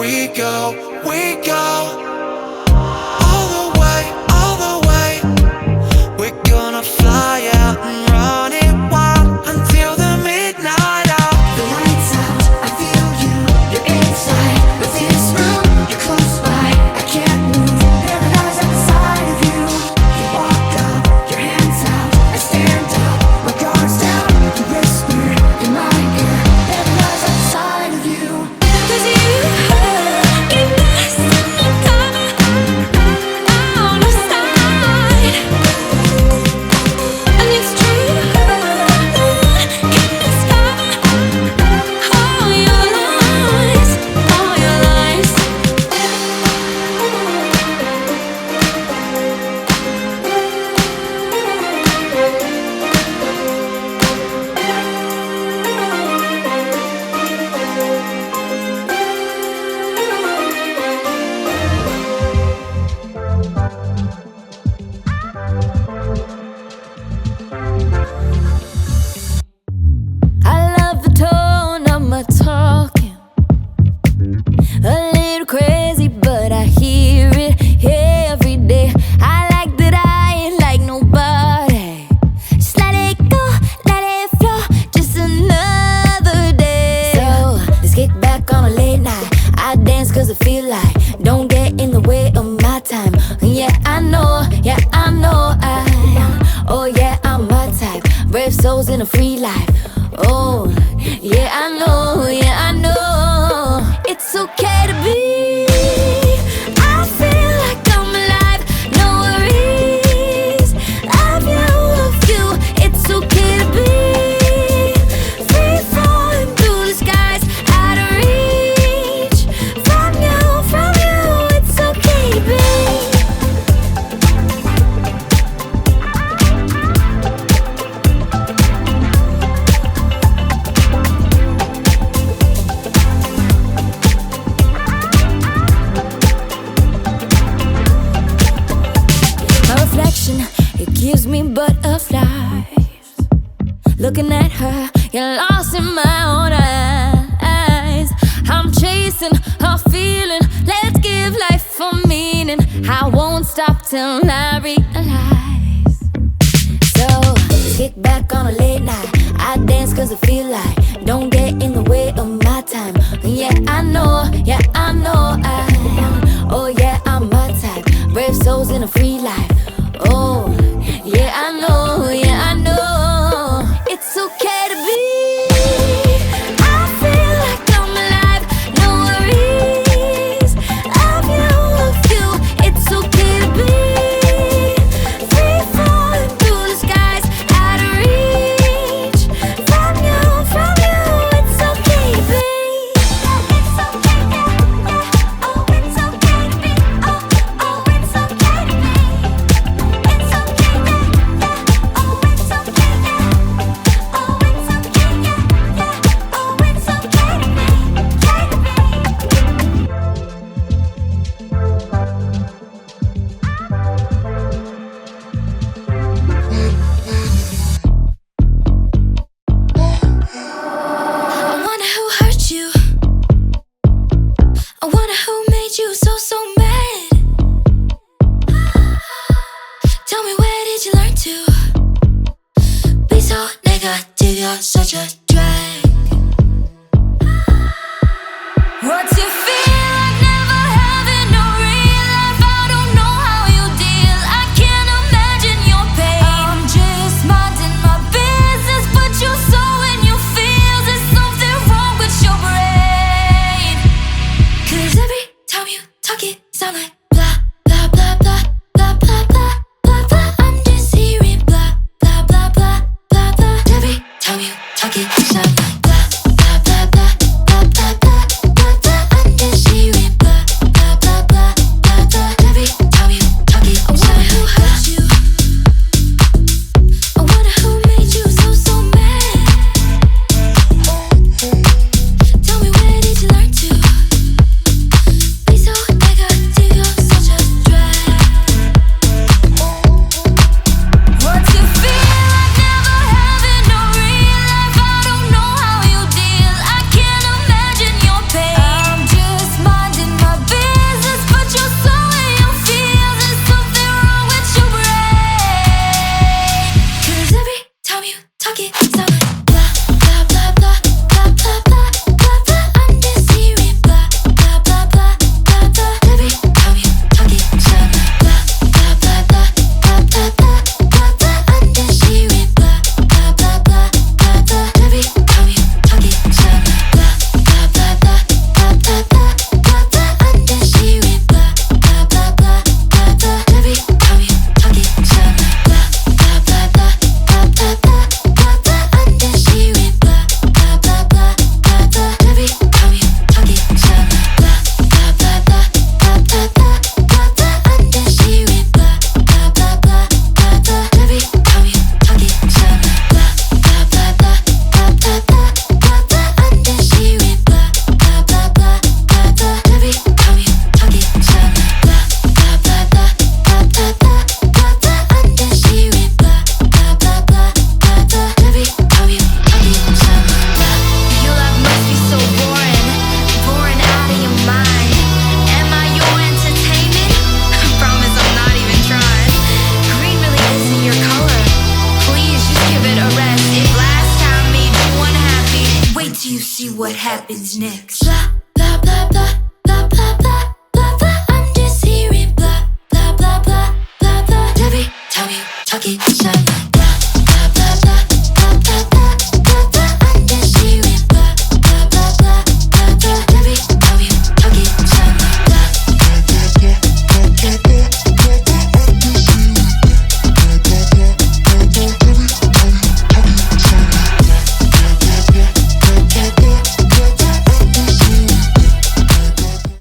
we go. All the way, we're gonna fly out and run it wild until the midnight hour. The lights out, I feel you, you're inside of this room, you're close by, I can't move, paralyzed at the sight of you. You walk up, your hands out, I stand up, my guard's down, you whisper in my ear, paralyzed at the sight of you. 'Cause you keep messing me coming out of sight, and it's true, keep discovering all your lies, all your lies. I love the tone of my talking, a little crazy, but I hear it every day. I like that I ain't like nobody. Just let it go, let it flow, just another day. So let's get back on a late night. I dance 'cause I feel like, don't get in the way of my time. Yeah, I know, oh yeah, I'm my type. Brave souls in a free life. Oh, yeah, I know, it's okay to be. I feel like I'm alive, no worries. Love you, it's okay to be. Free falling through the skies, out of reach. From you, it's okay to be. My reflection, it gives me butterflies. Looking at her, you're lost in my own eyes. I'm chasing a feeling, let's give life a meaning. I won't stop till I realize. So let's get back on a late night. I dance 'cause I feel like, don't get in the way of my time. Yeah, I know, oh yeah, I'm my type. Brave souls in a free life. Oh, yeah, I know, it's okay to be. I feel like I'm alive, no worries. Love you, it's okay to be. Free falling through the skies, out of reach. From you, it's okay to be. It's okay, yeah. Oh, it's okay to be. Oh, it's okay to be. It's okay, yeah. Oh, it's okay, yeah. Oh, it's okay, yeah. Oh, it's okay to be. I wonder who hurt you. I wonder who made you so mad. Tell me, where did you learn to be so negative? You're such a drag. What's your feel like never having no real life? I don't know how you deal. I can't imagine your pain. I'm just minding my business, but you're so in your feels. There's something wrong with your brain. 'Cause every time you talk, it sound like blah, blah, blah, blah, blah, blah, blah, blah, blah. I'm just hearing blah, blah, blah, blah, blah, blah. Every time you talk, it sound like blah, blah, blah, blah, blah, blah, blah, blah, blah. I'm just hearing blah, blah, blah, blah, blah, blah. Every time you talk, it sound like who hurt you. I wonder who made you so mad. Tell me, where did you learn to be so negative? You're happens next?